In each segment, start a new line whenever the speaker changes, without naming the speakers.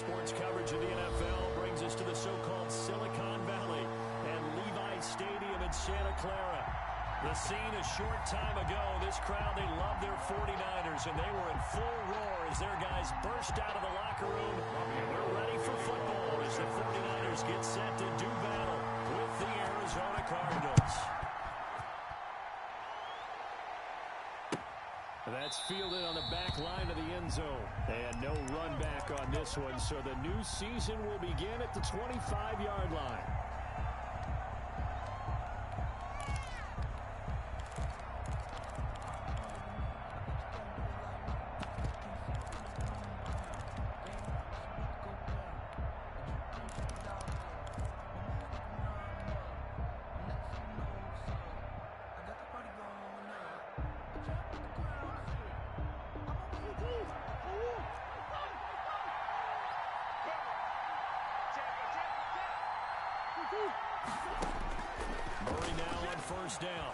Sports coverage of the NFL brings us to the so-called Silicon Valley and Levi Stadium in Santa Clara. The scene a short time ago, this crowd, they love their 49ers, and they were in full roar as their guys burst out of the locker room. We're ready for football as the 49ers get set to do battle with the Arizona Cardinals. That's fielded on the back line of the end zone. And no run back on this one, so the new season will begin at the 25-yard line. Murray now on first down.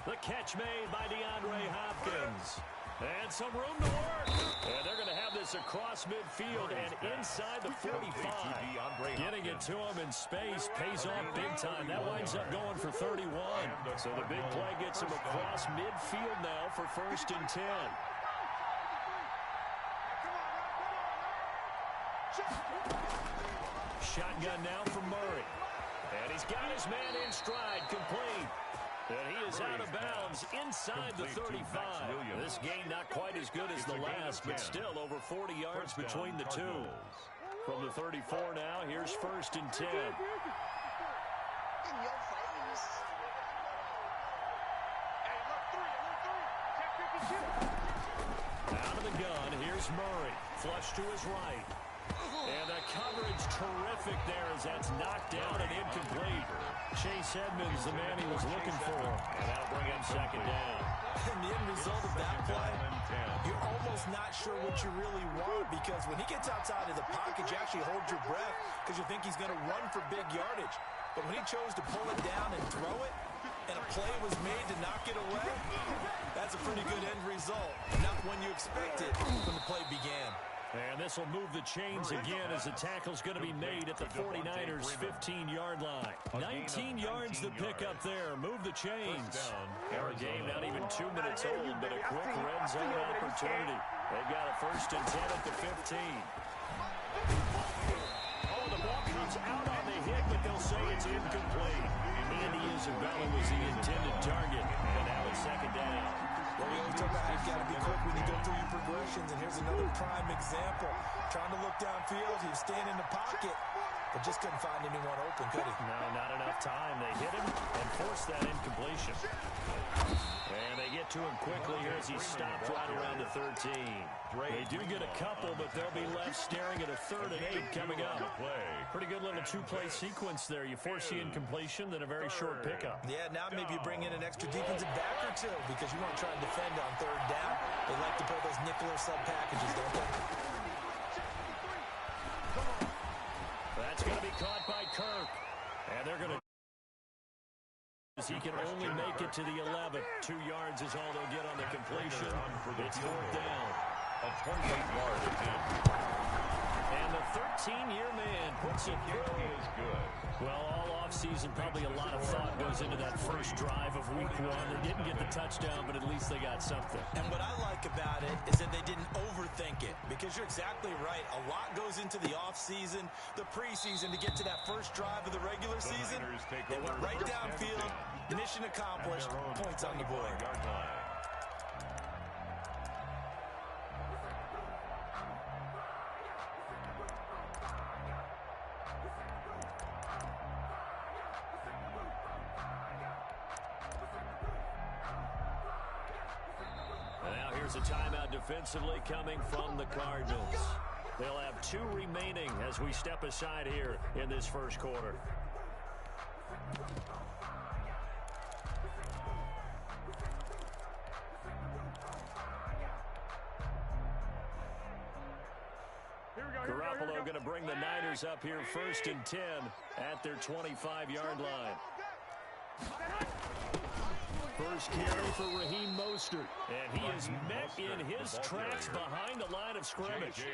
The catch made by DeAndre Hopkins. And some room to work. And they're going to have this across midfield and inside the 45. Getting it to him in space pays off big time. That winds up going for 31. So the big play gets him across midfield now for 1st and 10. Shotgun now from Murray. And he's got his man in stride, complete. And he is out of bounds inside the 35. This game not quite as good as the last, but still over 40 yards between the two. From the 34 now, here's 1st and 10. Out of the gun, here's Murray. Flush to his right. And the coverage terrific there as that's knocked down and incomplete. Chase Edmonds, the man he was looking for. And that'll bring him 2nd down.
And the end result of that play, you're almost not sure what you really want, because when he gets outside of the pocket, you actually hold your breath because you think he's going to run for big yardage. But when he chose to pull it down and throw it, and a play was made to knock it away, that's a pretty good end result. Not when you expected when the play began.
And this will move the chains again as the tackle's going to be made at the 49ers' 15-yard line. 19 yards to pick up there. Move the chains. Our game not even 2 minutes old, but a quick red zone opportunity. They've got a 1st and 10 at the 15. Oh, the ball comes out on the hit, but they'll say it's incomplete. Andy Isabella was the intended target, and now it's 2nd down.
Well, we always talk about how you've got to be quick when you go through your progressions, and here's another prime example. Trying to look downfield, he was staying in the pocket, but just couldn't find anyone open, could he?
No, not enough time. They hit him and forced that incompletion. And they get to him quickly here as he stopped right around the 13. They do get a couple, but they'll be left staring at a 3rd and 8 coming up. Pretty good little two-play sequence there. You force the incompletion, then a very short pickup.
Yeah, now maybe you bring in an extra defensive back or two because you want to try and defend on 3rd down. They like to play those nickel or sub packages, don't they?
That's going to be caught by Kirk. And they're going to... He can only make it to the 11. 2 yards is all they'll get on the completion. It's 4th down.
A 28-yard attempt.
And the 13-year man puts it through.
He is good.
Well, all offseason, probably a lot of thought goes into that first drive of Week 1. They didn't get the touchdown, but at least they got something.
And what I like about it is that they didn't overthink it, because you're exactly right. A lot goes into the offseason, the preseason, to get to that first drive of the regular season. They went right downfield, mission accomplished, points on the board.
Here's a timeout defensively coming from the Cardinals. They'll have 2 remaining as we step aside here in this first quarter. Garoppolo going to bring the Niners up here 1st and 10 at their 25-yard line. First carry for Raheem Mostert. And he is met in his tracks behind the line of scrimmage.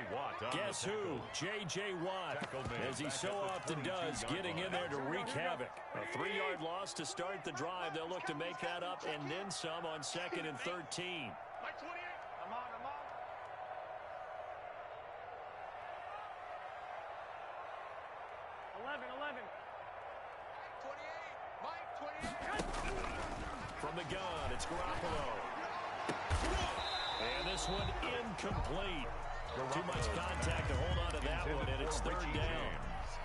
Guess who? J.J. Watt, as he so often does, getting in there to wreak havoc. A 3-yard loss to start the drive. They'll look to make that up and then some on 2nd and 13. From the gun, it's Garoppolo. And this one incomplete. Too much contact to hold on to that one, and it's 3rd down.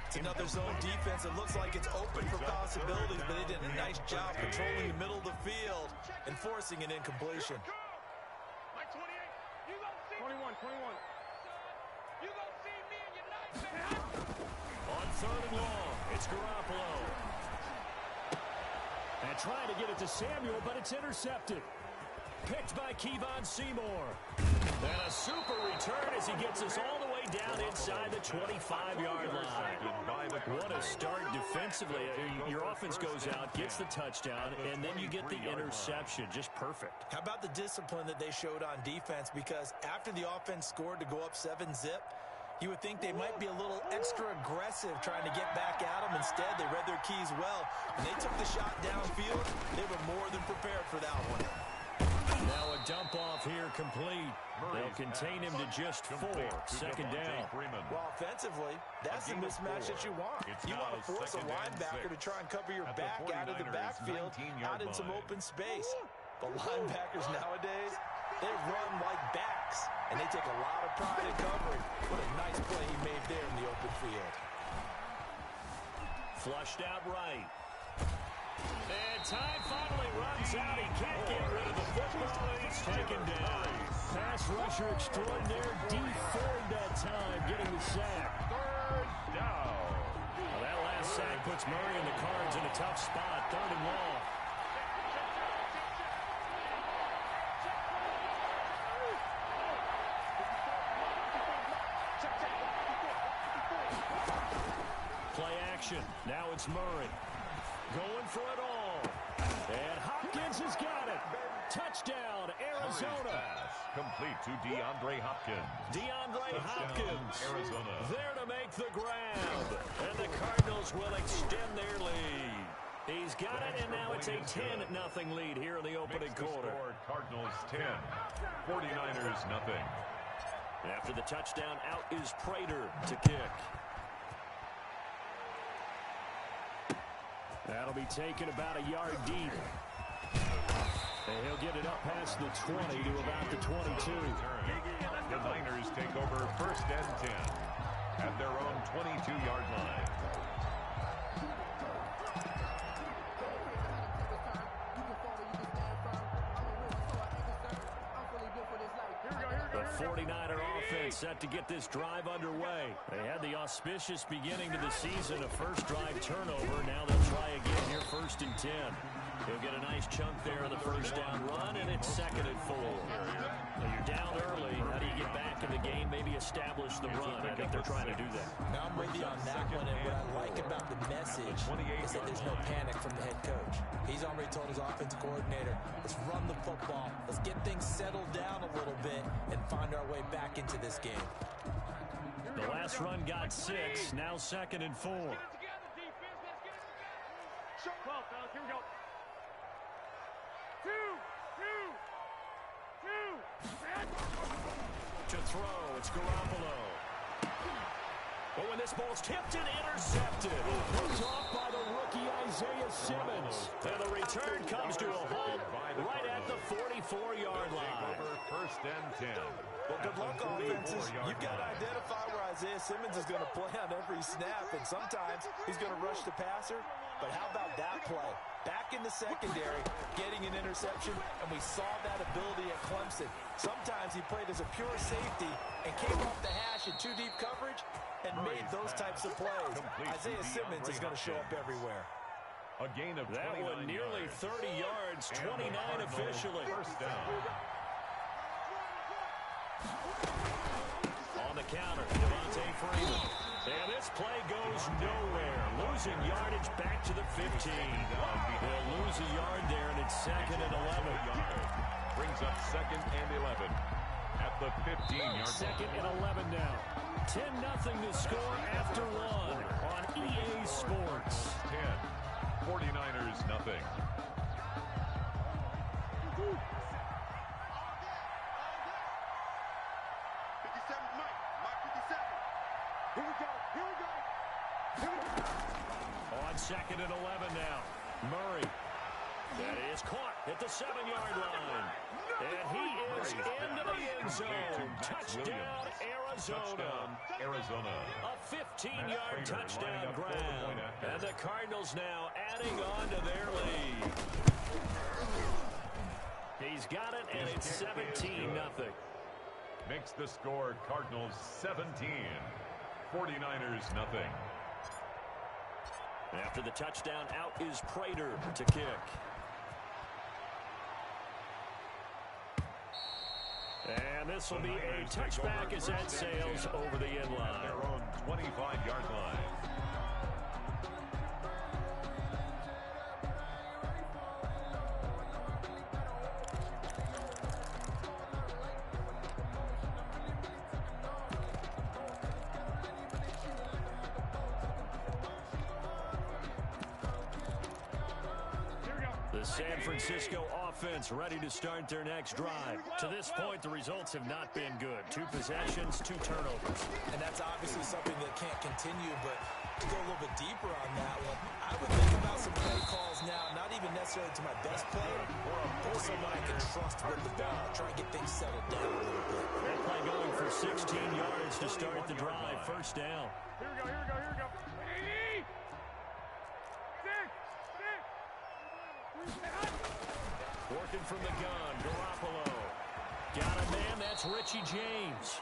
It's another zone defense. It looks like it's open for possibilities, but they did a nice job controlling the middle of the field and forcing an incompletion.
21.
On 3rd and long, it's Garoppolo. And trying to get it to Samuel, but it's intercepted. Picked by Kevon Seymour. And a super return as he gets us all the way down inside the 25-yard line. What a start defensively. Your offense goes out, gets the touchdown, and then you get the interception. Just perfect.
How about the discipline that they showed on defense? Because after the offense scored to go up 7-zip, you would think they might be a little extra aggressive trying to get back at them. Instead, they read their keys well. When they took the shot downfield, they were more than prepared for that one.
Now a dump off here complete. They'll contain him to just 4. 2nd down.
Well, offensively, that's the mismatch that you want. You want to force a linebacker to try and cover your back out of the backfield, out in some open space. But linebackers nowadays, they run like backs, and they take a lot of pride in covering. What a nice play he made there in the open field.
Flushed out right. And time finally runs out. He can't get rid of the football. He's taken down. Pass rusher extraordinaire. D-Ford that time, getting the sack.
3rd down.
Well, that last sack puts Murray and the Cards in a tough spot. 3rd and long. Play action. Now it's Murray. Going for it all. And Hopkins has got it. Touchdown, Arizona.
Complete to DeAndre Hopkins.
DeAndre Hopkins.
Arizona.
There to make the grab. And the Cardinals will extend their lead. He's got it, and now it's a 10-0 lead here in the opening quarter.
Cardinals 10. 49ers nothing.
After the touchdown, out is Prater to kick. That'll be taken about a yard deep. And he'll get it up past the 20 to about the 22.
The Niners take over 1st and 10 at their own 22-yard line.
The 49er offense set to get this drive underway. They had the auspicious beginning to the season, a first drive turnover. Now they'll try again here, 1st and 10. He'll get a nice chunk there on the 1st down run, and it's 2nd and 4. Now you're down early. How do you get back in the game, maybe establish the run? I think they're trying to do that.
Now I'm with you on that one, and what I like about the message is that there's no panic from the head coach. He's already told his offensive coordinator, let's run the football, let's get things settled down a little bit, and find our way back into this game.
The last run got 6, now 2nd and 4.
12, fellas, here we go. 2.
To throw, it's Garoppolo. But when this ball's tipped and intercepted, picked off by the rookie Isaiah Simmons. And the return comes to a halt right at the 44-yard line.
1st and 10.
Well, good luck, offenses. You've got to identify where Isaiah Simmons is going to play on every snap, and sometimes he's going to rush the passer. But how about that play? Back in the secondary, getting an interception, and we saw that ability at Clemson. Sometimes he played as a pure safety and came off the hash in 2 deep coverage and made those types of plays. Isaiah Simmons is going to show up everywhere.
A gain of
that one nearly 30 yards, 29 officially.
1st down.
On the counter, Devontae Freeman. And this play goes nowhere. losing yardage back to the 15. They'll lose a yard there, and it's 2nd and 11.
Brings up 2nd and 11 at the 15-yard line.
2nd and 11 now. 10-0 to score after 1 on EA Sports.
10. 49ers nothing.
On 2nd and 11 now. Murray. That is caught at the 7-yard line. And he is into the end zone. Touchdown, Arizona. A 15-yard touchdown grab. And the Cardinals now adding on to their lead. He's got it, and it's 17-0.
Makes the score Cardinals 17. 49ers nothing.
After the touchdown, out is Prater to kick. And this will be a touchback as that sails over the end line.
Their own 25-yard line.
The San Francisco offense ready to start their next drive. To this point, the results have not been good. 2 possessions, 2 turnovers.
And that's obviously something that can't continue, but to go a little bit deeper on that one, I would think about some play calls now, not even necessarily to my best player, but someone I can trust with the ball, try and get things settled down a little bit.
That play going for 16 yards to start the drive. First down.
Here we go.
Working from the gun, Garoppolo. Got a man, that's Richie James.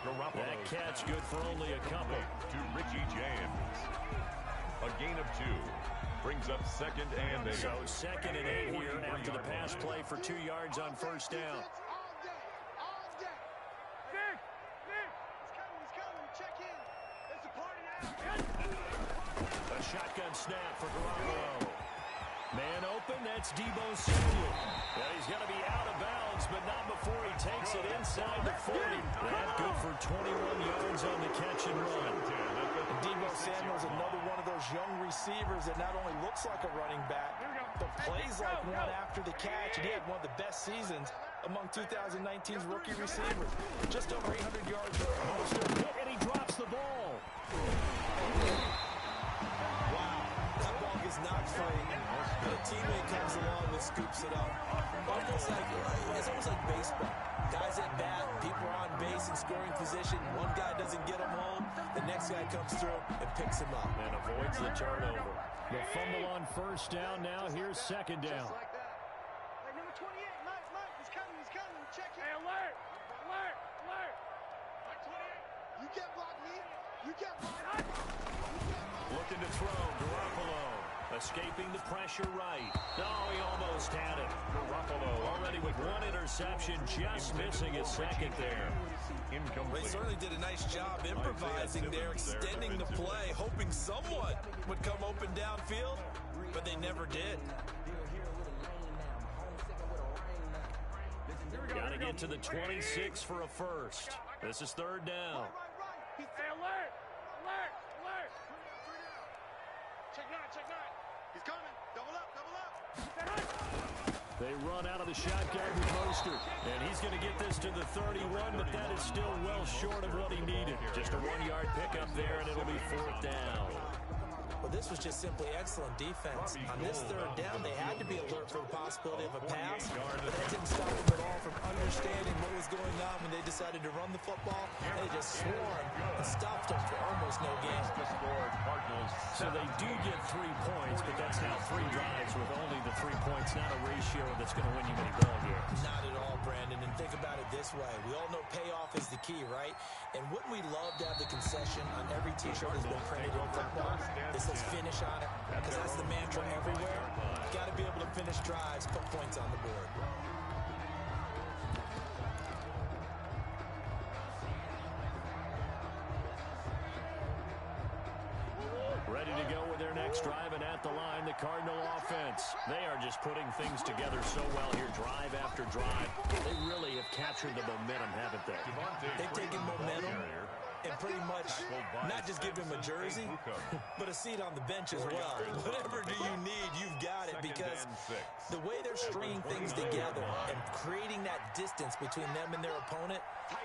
Garoppolo.
That catch good for only a couple.
To Richie James. A gain of 2. Brings up 2nd and 8.
So 2nd and 8 here after the pass play for 2 yards on first down. A shotgun snap for Garoppolo. Man open, that's Deebo Samuel. Well, he's going to be out of bounds, but not before he takes it inside the 40. That good for 21 yards on the catch and run.
And Deebo Samuel's another one of those young receivers that not only looks like a running back, but plays like one after the catch. And he had one of the best seasons among 2019's rookie receivers. Just over 800 yards.
And he drops the ball.
Wow, that ball gets knocked free. But a teammate comes along and scoops it up. It's almost like baseball. Guys at bat, people are on base in scoring position. One guy doesn't get him home. The next guy comes through and picks him up.
And avoids the turnover. The fumble on first down now. Here's 2nd down.
Hey, number 28, Mike, he's coming. Check it.
Hey, alert.
Mike 28, you can't block me. You can't block me.
Looking to throw, Garoppolo. Escaping the pressure right. Oh, he almost had it. Garoppolo already with 1 interception, just missing his 2nd there.
They certainly did a nice job improvising there, extending the play, hoping someone would come open downfield, but they never did.
Got to get to the 26 for a first. This is 3rd down.
Hey, alert.
Check 9. He's coming. Double up.
They run out of the shotgun with Mostert. And he's going to get this to the 31, but that is still well short of what he needed. Just a 1-yard pickup there, and it'll be 4th down.
Well, this was just simply excellent defense. On this 3rd down, they had to be alert for the possibility of a pass, but that didn't stop them at all from understanding what was going on when they decided to run the football. They just swarmed and stopped them for almost no gain.
So they do get 3 points, but that's now 3 drives with only the 3 points, not a ratio that's going to win you many ball games.
Not at all, Brandon, and think about it this way. We all know payoff is the key, right? And wouldn't we love to have the concession on every T-shirt that's been printed in football? This says finish on it, because that's the mantra everywhere. Got to be able to finish drives, put points on the board.
Ready to go with their Next driving at the line, the Cardinal offense. They are just putting things together so well here, drive after drive. They really have captured the momentum, haven't they?
They've taken momentum and pretty much not just give him a jersey, but a seat on the bench as well. Whatever do you need, you've got it, because the way they're stringing things together and creating that distance between them and their opponent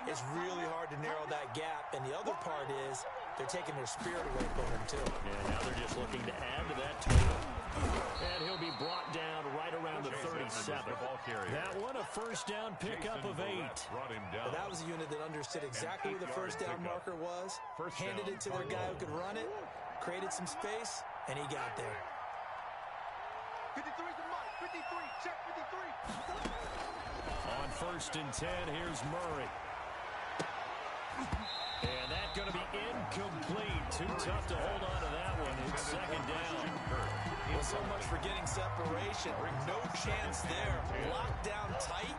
is really hard to narrow that gap. And the other part is they're taking their spirit away from him, too.
And now they're just looking to add to that total. And he'll be brought down right around the 37. That one a first down pickup of 8.
Well, that was a unit that understood exactly where the first down marker was, handed it to their guy who could run it, created some space, and he got there.
53 to Mike. 53. Check 53.
On first and 10, here's Murray. And that's going to be incomplete. Too tough to hold on to that one. It's second down.
Well, so much for getting separation. No chance there. Locked down tight,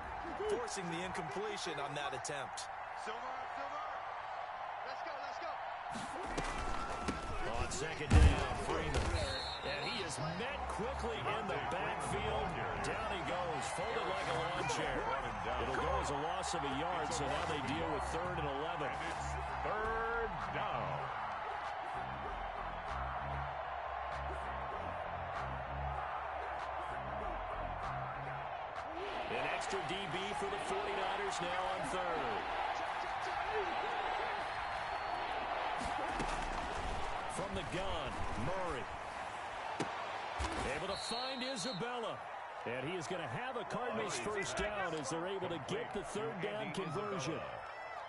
forcing the incompletion on that attempt.
Silver. Let's go.
On second down, Freeman. And he is met quickly in the backfield. Down he goes, folded like a lawn chair. It'll go as a loss of a yard, so now they deal with 3rd and 11.
Third down.
An extra DB for the 49ers now on 3rd. From the gun, Murray. Able to find Isabella. And he is going to have a Cardinals first down as they're able to get the 3rd down conversion.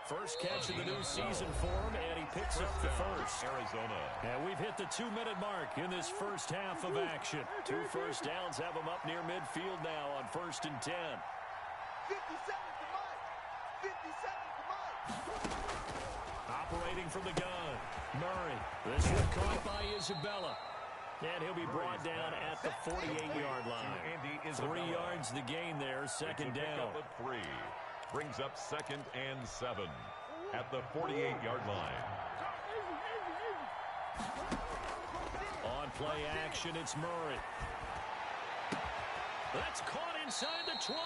First catch of the new season for him, and he picks up the first.
Arizona.
And we've hit the 2-minute mark in this first half of action. 2 first downs have him up near midfield now on first and 10.
57 to Mike. 57 to Mike.
Operating from the gun, Murray. This one caught by Isabella. And he'll be brought down at the 48-yard line. 3 yards the gain there, second down.
Up 3. Brings up 2nd and 7 at the 48-yard line.
On play action, it's Murray. That's caught inside the 20.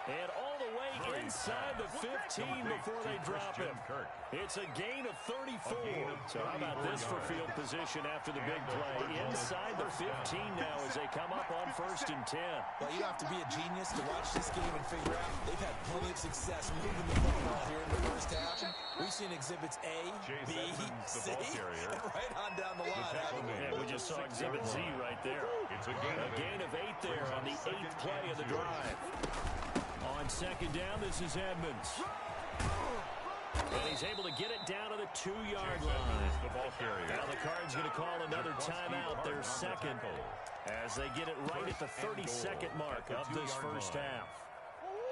And all the way inside the 15 before they drop him. It's a gain of 34. So how about this for field position after the big play? Inside the 15 now as they come up on first and 10.
Well, you don't have to be a genius to watch this game and figure out they've had plenty of success moving the football here in the first half. We've seen exhibits A, B, C, and right on down the line, haven't we?
Yeah, we just saw exhibit Z right there.
It's a
gain of 8 there on the 8th play of the drive. On second down, this is Edmonds. And he's able to get it down to the 2-yard line. Now the Cards going to call another timeout, their second, as they get it right at the 32nd mark of this first half.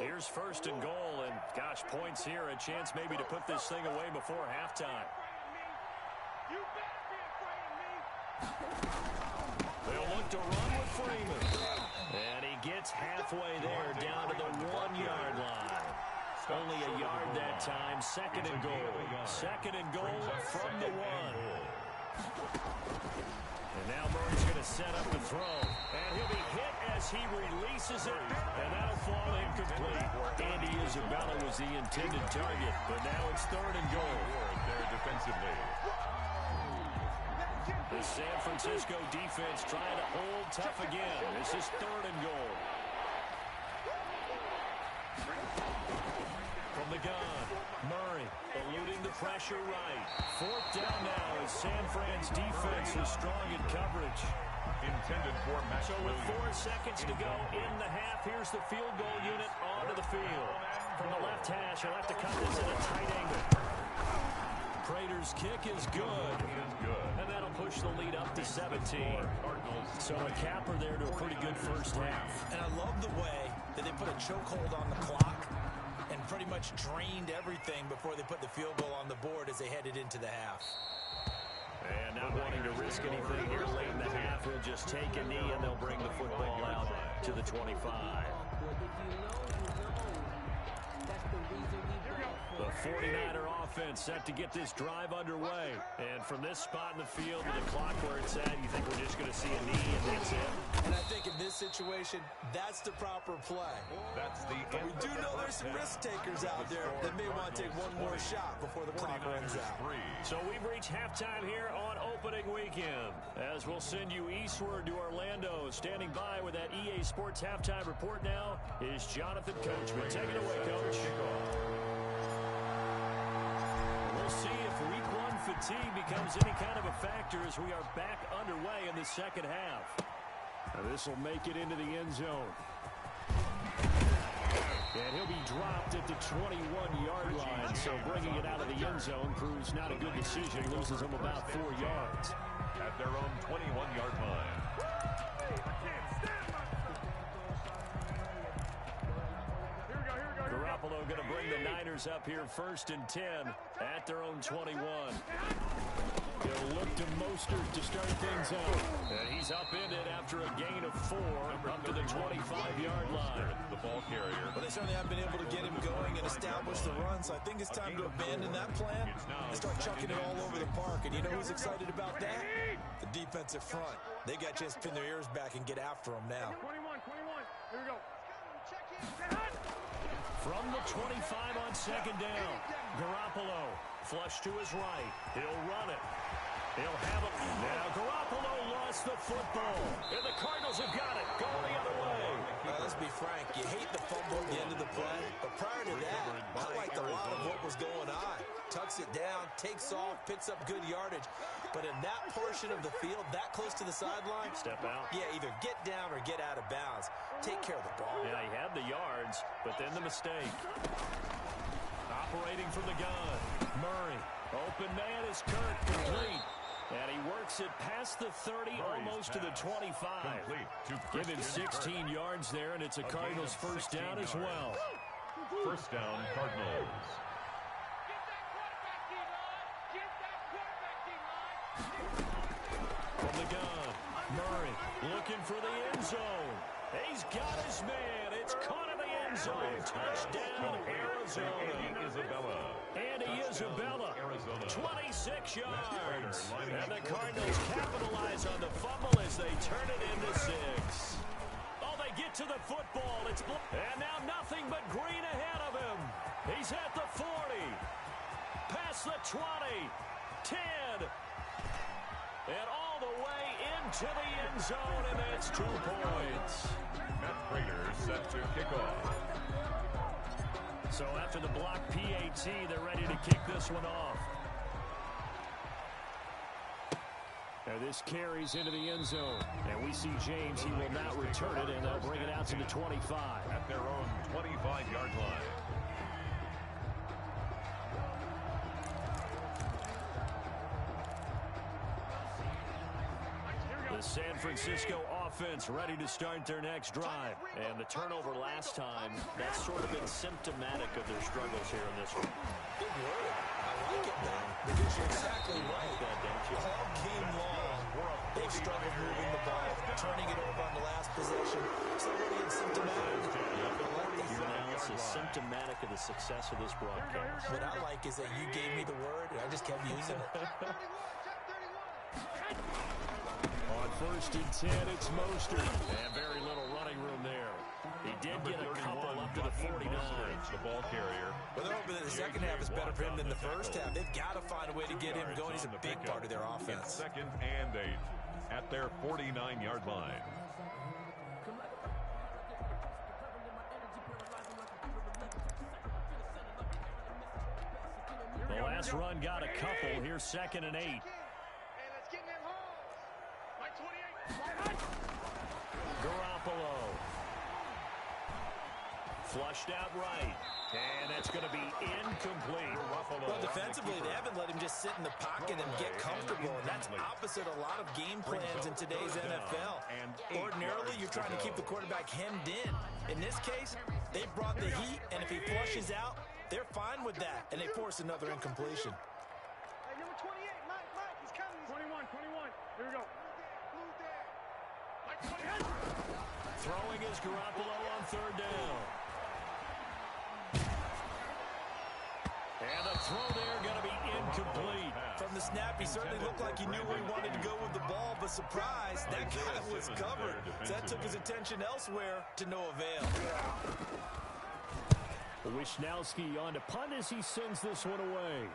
Here's first and goal, and gosh, points here, a chance maybe to put this thing away before halftime.
You better be afraid of me.
They'll look to run with Freeman. And he gets halfway there, down to the 1-yard line. Only a yard that time, second and goal. Second and goal from the 1. And now Murray's going to set up the throw. And he'll be hit as he releases it. And that'll fall incomplete. Andy Isabella was the intended target. But now it's third and goal.
There defensively.
The San Francisco defense trying to hold tough again. This is third and goal. From the gun, Murray eluding the pressure right. Fourth down now as San Fran's defense is strong in coverage.
Intended for Max
So with
Williams.
4 seconds to go in the half, here's the field goal unit onto the field. From the left hash, he'll have to cut this at a tight angle. Prater's kick is good. And that'll push the lead up to 17. So a capper there to a pretty good first half.
And I love the way that they put a chokehold on the clock and pretty much drained everything before they put the field goal on the board as they headed into the half.
And not wanting to risk anything here late in the half, he'll just take a knee and they'll bring the football out to the 25. The 49er offense set to get this drive underway. And from this spot in the field to the clock where it's at, you think we're just going to see a knee and that's it?
And I think in this situation, that's the proper play.
That's the
But we do know there's some risk takers out there that may want to take one more shot before the clock runs out.
So we've reached halftime here on opening weekend. As we'll send you eastward to Orlando. Standing by with that EA Sports halftime report now is Jonathan Coachman. Take it away, Coach. We'll see if Week 1 fatigue becomes any kind of a factor as we are back underway in the second half. Now this will make it into the end zone. And he'll be dropped at the 21-yard line, so bringing it out of the end zone proves not a good decision. Loses him about 4 yards.
At their own 21-yard line.
Garoppolo going to bring the Niners up here 1st and 10 at their own 21. They'll look to Mostert to start things out. And he's upended after a gain of 4 up to the 25-yard line.
The ball carrier.
Well, they certainly have been able to get him going and establish the run, so I think it's time to abandon that plan and start chucking it all over the park. And you know who's excited about that? The defensive front. They got to just pin their ears back and get after him now.
21. Here we go.
From the 25 on 2nd down, Garoppolo flush to his right. He'll run it. He'll have it. Now Garoppolo lost the football. And the Cardinals have got it. Going the other way.
Let's be frank. You hate the fumble at the end of the play. But prior to that, I liked a lot of what was going on. Tucks it down, takes off, picks up good yardage. But in that portion of the field, that close to the sideline,
Step out.
yeah, either get down or get out of bounds. Take care of the ball.
Yeah, he had the yards, but then the mistake. Operating from the gun. Murray. Open man is Kirk. Complete. And he works it past the 30, almost to the 25. Give him 16 yards there, and it's a Cardinals first down as well.
First down, Cardinals.
From the gun, Murray looking for the end zone. He's got his man. It's caught in the end zone. Touchdown, Arizona. Andy Isabella, 26 yards. And the Cardinals capitalize on the fumble as they turn it into 6. Oh, they get to the football. And now nothing but green ahead of him. He's at the 40. Past the 20. 10. And all the way into the end zone, and that's 2 points.
Matt Prater set to kick off.
So after the block PAT, they're ready to kick this one off. Now this carries into the end zone. And we see James, he will not return it, and they'll bring it out to the 25.
At their own 25-yard line.
The San Francisco offense ready to start their next drive. And the turnover last time, that's sort of been symptomatic of their struggles here in this one.
Big word. I like it, though, because you're exactly right. All game long, they've struggled moving the ball, turning it over on the last possession. So really it's symptomatic.
Your analysis is symptomatic of the success of this broadcast.
What I like is that you gave me the word, and I just kept using it.
On 1st and 10, it's Mostert. And very little running room there. He did get a couple up to the 49.
The ball carrier.
Well, they're hoping that the second half is better for him than the first half. They've got to find a way to get him going. He's a big part of their offense.
2nd and 8 at their 49-yard line.
The last run got a couple. Here's 2nd and 8. Garoppolo. Flushed out right. And that's going to be incomplete.
Well, defensively, they haven't let him just sit in the pocket and get comfortable. And that's opposite a lot of game plans in today's NFL. Ordinarily, you're trying to keep the quarterback hemmed in. In this case, they brought the heat, and if he flushes out, they're fine with that. And they force another incompletion.
Hey, number 28, Mike, he's coming.
21. Here we go.
Throwing is Garoppolo on 3rd down. And the throw there going to be incomplete.
From the snap, he certainly looked like he knew where he wanted to go with the ball, but surprise, that guy was covered. So that took his attention elsewhere to no avail.
Wisnowski on to punt as he sends this one away.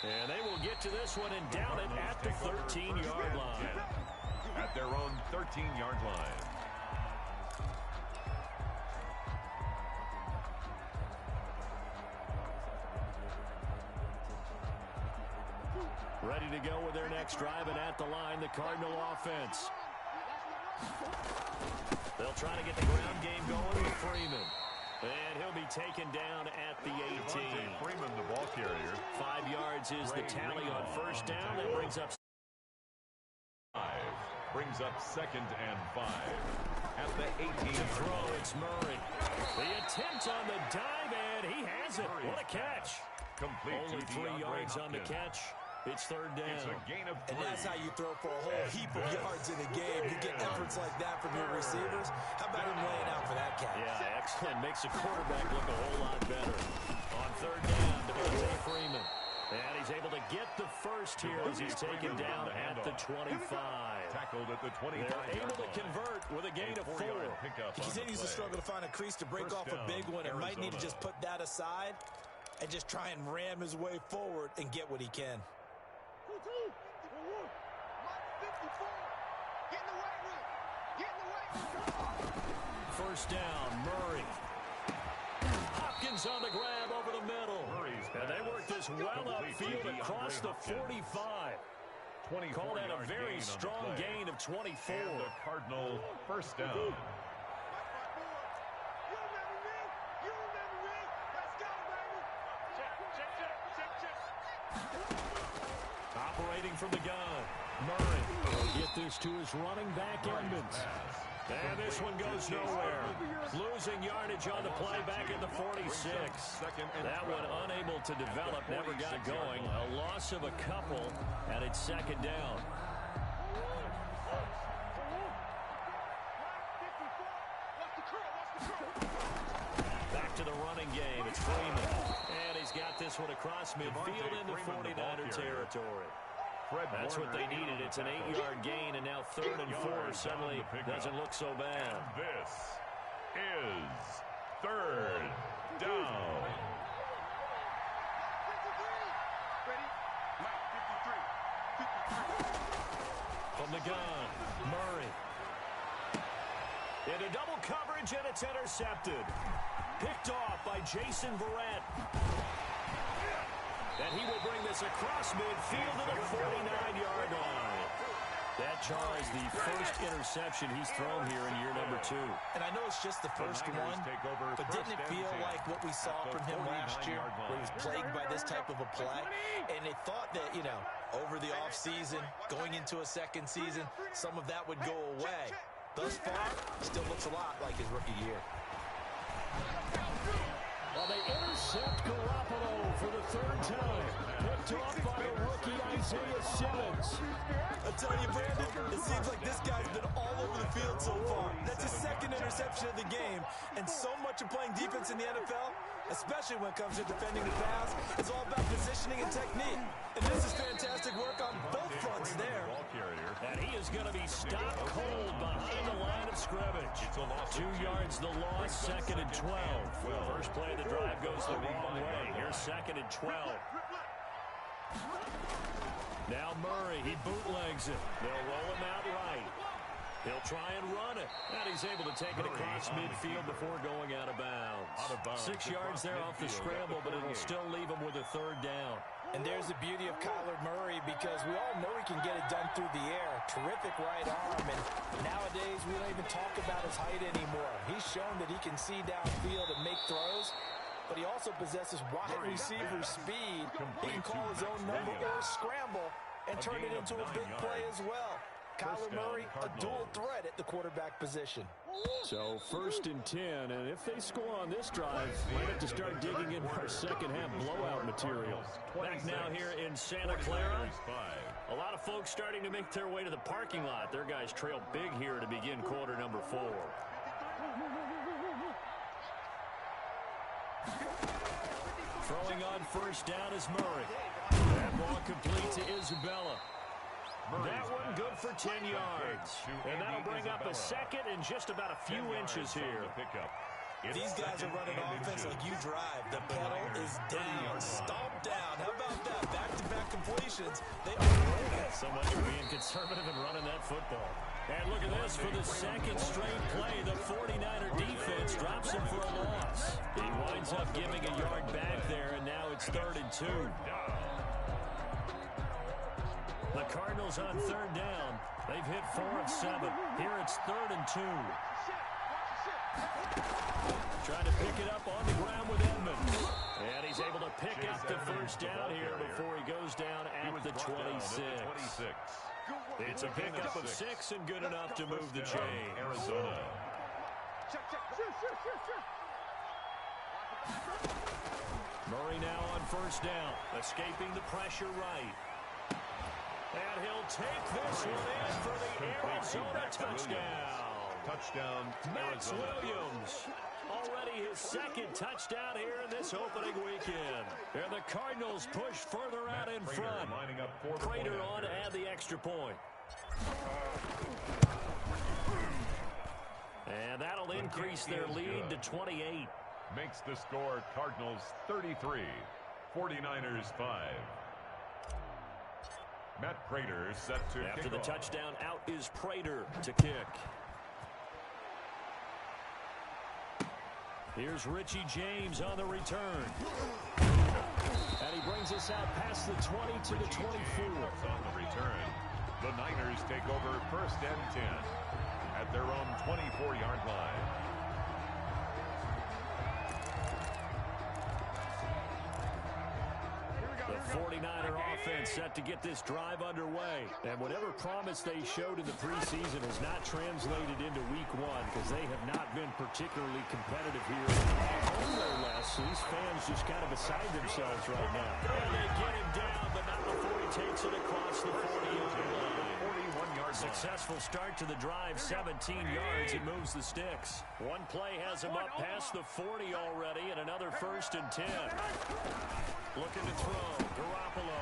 And they will get to this one and down it at the 13-yard line.
At their own 13-yard line.
Ready to go with their next drive, and at the line, the Cardinal offense. They'll try to get the ground game going with Freeman. And he'll be taken down at the 18.
Freeman, the ball carrier.
5 yards is the tally on first down. That brings up
5. Brings up 2nd and 5. At the 18.
To throw, it's Murray. The attempt on the dive, and he has it. What a catch.
Complete.
Only 3 yards on the catch. It's third down.
It's a gain of 3.
And that's how you throw for a whole heap of yards in a game. You get efforts like that from your receivers. How about him laying out for that catch?
Yeah, excellent. Makes the quarterback look a whole lot better. On third down, Devontae Freeman. And he's able to get the first here as he's taken down at the 25.
Tackled at the 25.
They're able to convert with a gain of 4.
He continues to struggle to find a crease to break off a big one and might need to just put that aside and just try and ram his way forward and get what he can.
First down, Murray. Hopkins on the grab over the middle. And they work this well upfield across the 45. Call that a very strong gain of 24.
And the Cardinal first down.
Operating from the gun, Murray will get this to his running back, Edmonds. And this one goes nowhere. Losing yardage on the play back at the 46. That one unable to develop, never got going. A loss of a couple, and it's second down. Back to the running game. It's Freeman. And he's got this one across midfield into 49er territory. That's what they needed. It's an 8-yard gain, and now 3rd and 4 suddenly doesn't look so bad.
This is third down.
From the gun, Murray. Into double coverage, and it's intercepted. Picked off by Jason Verrett. And he will bring this across midfield to the 49-yard line. That, Charles, the first interception he's thrown here in year number 2.
And I know it's just the first one, but didn't it feel like what we saw from him last year, where he was plagued by this type of a play? And they thought that, you know, over the offseason, going into a second season, some of that would go away. Thus far, still looks a lot like his rookie year.
Well, they intercept Garoppolo for the 3rd time. Picked off by the rookie Isaiah Simmons.
I tell you, Brandon, it seems like this guy's been all over the field so far. That's his 2nd interception of the game. And so much of playing defense in the NFL, especially when it comes to defending the pass, is all about positioning and technique. And this is fantastic work on both fronts there.
And he is going to be stopped cold behind the line of scrimmage. 2 yards the loss, 2nd and 12. First play of the drive goes the wrong way. Here's 2nd and 12. Now Murray, he bootlegs it. They'll roll him out right. He'll try and run it. And he's able to take it across midfield before going out of bounds. 6 yards there off the scramble, but it'll still leave him with a 3rd down.
And there's the beauty of Kyler Murray, because we all know he can get it done through the air. Terrific right arm, and nowadays we don't even talk about his height anymore. He's shown that he can see downfield and make throws, but he also possesses wide receiver speed. He can call his own number or scramble and turn it into a big play as well. Kyler Murray, a dual threat at the quarterback position.
So 1st and 10, and if they score on this drive, might have to start digging in our second half blowout material. Back now here in Santa Clara. A lot of folks starting to make their way to the parking lot. Their guys trail big here to begin quarter number 4. Throwing on first down is Murray. That ball complete to Isabella. That one good for 10 yards. And that'll bring up a second and just about a few inches here.
These guys are running offense like you drive. The pedal is down, stomped down. How about that? Back-to-back completions. They are
so much for being conservative and running that football. And look at this, for the second straight play, the 49er defense drops him for a loss. He winds up giving a yard back there, and now it's 3rd and 2. The Cardinals on 3rd down. They've hit 4 of 7. Here it's 3rd and 2. Trying to pick it up on the ground with Edmonds. And he's able to pick up the first down here before he goes down at the 26. It's a pickup of 6 and good enough to move the chain.
Arizona.
Murray now on first down, escaping the pressure right. And he'll take this one in for the Arizona touchdown.
Touchdown,
Max Williams. Already his second touchdown here in this opening weekend. And the Cardinals push further out in front. Prater on to add the extra point. And that'll increase their lead to 28.
Makes the score Cardinals 33, 49ers 5. Matt Prater set to kick
After the
off.
touchdown, out is Prater to kick. Here's Richie James on the return. And he brings us out past the 20 to the 24.
On the return, the Niners take over 1st and 10 at their own 24-yard line.
The 49er offense set to get this drive underway. And whatever promise they showed in the preseason has not translated into Week 1 because they have not been particularly competitive here. More or less, these fans just kind of beside themselves right now. And they get him down, but not before he takes it across the 40-yard line.
41-yard
Successful start to the drive, 17 yards. It moves the sticks. One play has him up past the 40 already, and another 1st and 10. Looking to throw. Garoppolo.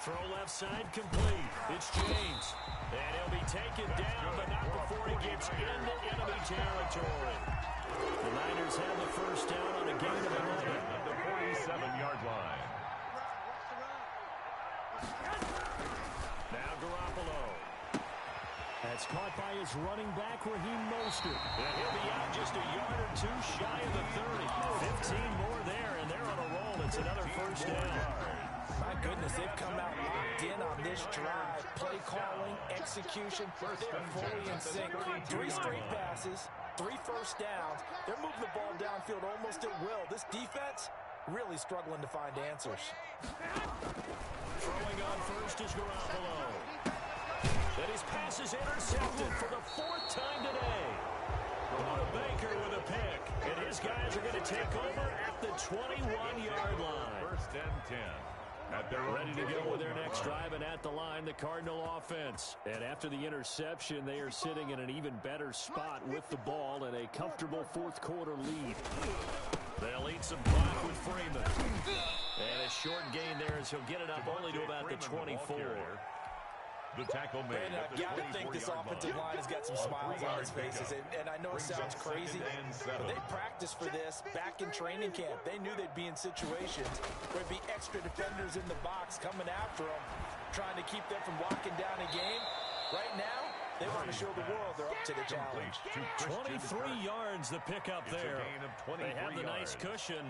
Throw left side complete. It's James. And he'll be taken down, but not before he gets into enemy territory. The Niners have the first down on a gain of 11.
At the 47-yard line.
Now Garoppolo. That's caught by his running back, Raheem Mostert. And he'll be out just a yard or two shy of the 30. 15 more there, and they're on a roll. It's another first down.
My goodness, they've come out locked in on this drive. Play calling, execution, they're fully in sync. 3 straight passes, 3 first downs. They're moving the ball downfield almost at will. This defense really struggling to find answers.
Throwing on first is Garoppolo. And his pass is intercepted for the 4th time today. Buda Baker with a pick. And his guys are going to take over at the 21-yard line.
1st and 10.
Ready to go with their next drive, and at the line, the Cardinal offense. And after the interception, they are sitting in an even better spot with the ball and a comfortable 4th quarter lead. They'll eat some clock with Freeman. And a short gain there as he'll get it up only to about the 24.
The tackle made.
And I've got to think this offensive line has got some smiles on his faces. And I know it sounds crazy, but they practiced for this back in training camp. They knew they'd be in situations where there'd be extra defenders in the box coming after them, trying to keep them from locking down a game. Right now, they want to show the world they're up to the challenge.
23 yards the pickup there. They have the nice cushion.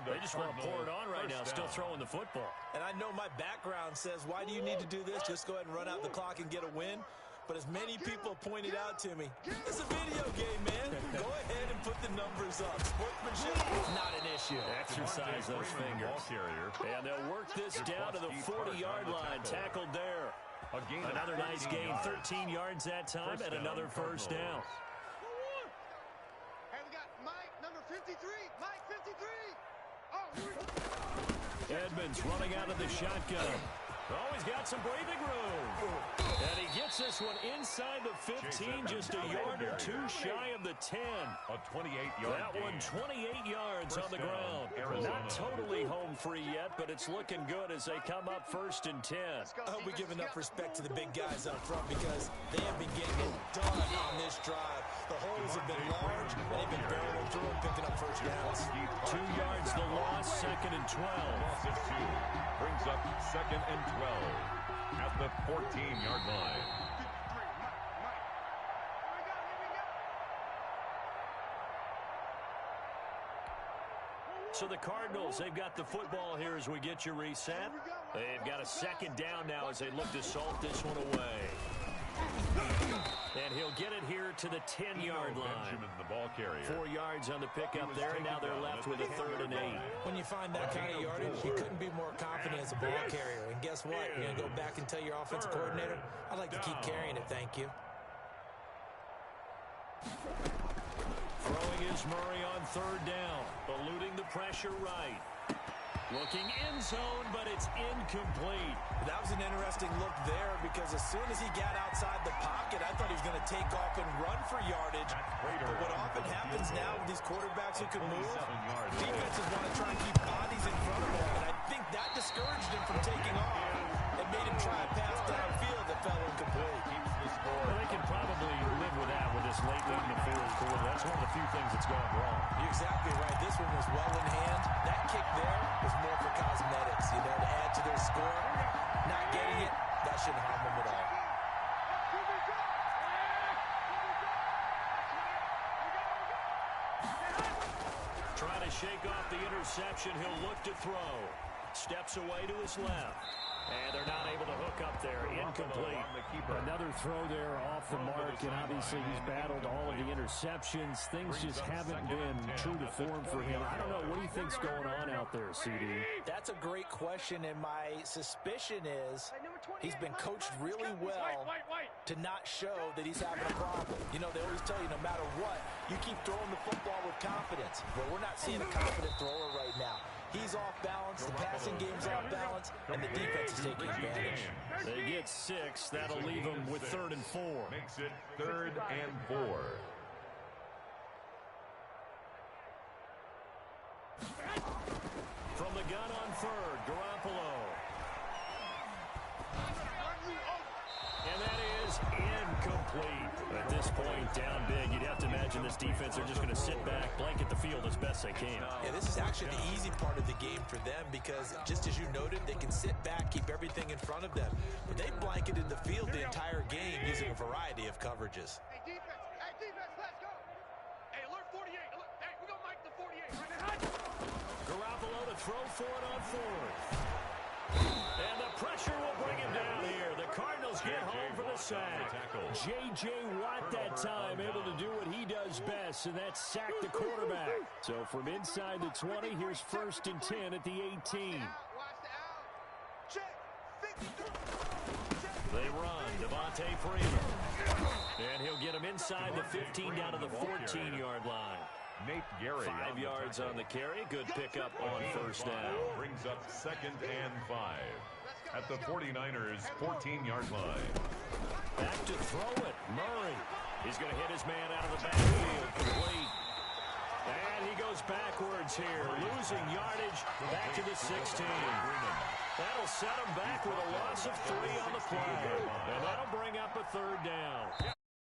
They just want to pour it on right now, still throwing the football.
And I know my background says, why do you need to do this? Just go ahead and run out the clock and get a win. But as many people pointed out to me, it's a video game, man. Go ahead and put the numbers up. Sportsmanship is not an issue.
Exercise those fingers. And they'll work this down to the 40-yard line. Tackled there. Another nice gain, 13 yards that time, and another first down.
Hey, we got Mike, number 53. Mike, 53. Oh,
Edmonds running out of the shotgun. Oh, he's got some breathing room. And he gets Gets this one inside the 15, just a yard or two shy of the 10.
A 28-yard
That one 28 yards on the ground. Not totally home free yet, but it's looking good as they come up 1st and 10.
I hope we give enough respect to the big guys up front because they have been getting it done on this drive. The holes have been large, and they've been barreling through and picking up first downs.
2 yards the loss, 2nd and 12.
Loss of 2 brings up 2nd and 12 at the 14-yard line.
So the Cardinals, they've got the football here as we get you reset. They've got a 2nd down now as they look to salt this one away. And he'll get it here to the 10-yard line.
Benjamin, the ball carrier.
4 yards on the pickup there, and now they're left with a 3rd and 8.
When you find that kind of yardage, you couldn't be more confident as a ball carrier. And guess what? You're going to go back and tell your offensive coordinator, I'd like to keep carrying it, thank you.
Throwing is Murray on 3rd down, eluding the pressure right. Looking end zone, but it's incomplete.
That was an interesting look there because as soon as he got outside the pocket, I thought he was going to take off and run for yardage. But what often happens now with these quarterbacks who can move, defenses want to try and keep bodies in front of them. And I think that discouraged him from taking off. It made him try a pass downfield that fell incomplete.
Well, they can probably live with that with this late lead in the 4th quarter. That's one of the few things that's gone wrong.
You're exactly right. This one was well in hand. That kick there was more for cosmetics, to add to their score. Not getting it, that shouldn't harm them at all.
Trying to shake off the interception. He'll look to throw. Steps away to his left. And they're not able to hook up there. Incomplete.
Another throw there off the mark, and obviously he's battled all of the interceptions. Things just haven't been true to form for him. I don't know. What do you think's going on out there, CD?
That's a great question, and my suspicion is he's been coached really well to not show that he's having a problem. They always tell you no matter what, you keep throwing the football with confidence. Well, we're not seeing a confident thrower right now. He's off balance, the passing game's off balance, and the defense is taking advantage.
They get 6. That'll leave them with 3rd and 4.
Makes it 3rd and 4.
From the gun on 3rd, Garoppolo. And that is incomplete. At this point, down big, you'd have to imagine this defense, they're just going to sit back, blanket the field as best they can.
Yeah, this is actually the easy part of the game for them because, just as you noted, they can sit back, keep everything in front of them. But they blanketed the field the entire game using a variety of coverages.
Hey, defense, let's go. Hey, alert 48. Hey, we're going to mic the 48.
Garoppolo to throw for it on 4th. And the pressure will bring him down here. The Cardinals get home for the sack. J.J. Watt that time able to do what he does best, and that's sack the quarterback. So from inside the 20, here's 1st and 10 at the 18.
Watch the out. Check. 53.
They run. Devontae Freeman. And he'll get him inside the 15 down to the 14-yard line.
Nate Gary
5 yards on the carry. Good pickup on 1st down.
Brings up 2nd and 5 at the 49ers 14-yard line.
Back to throw it. Murray. He's going to hit his man out of the backfield. Complete. And he goes backwards here. Losing yardage back to the 16. That'll set him back with a loss of 3 on the play. And that'll bring up a 3rd down.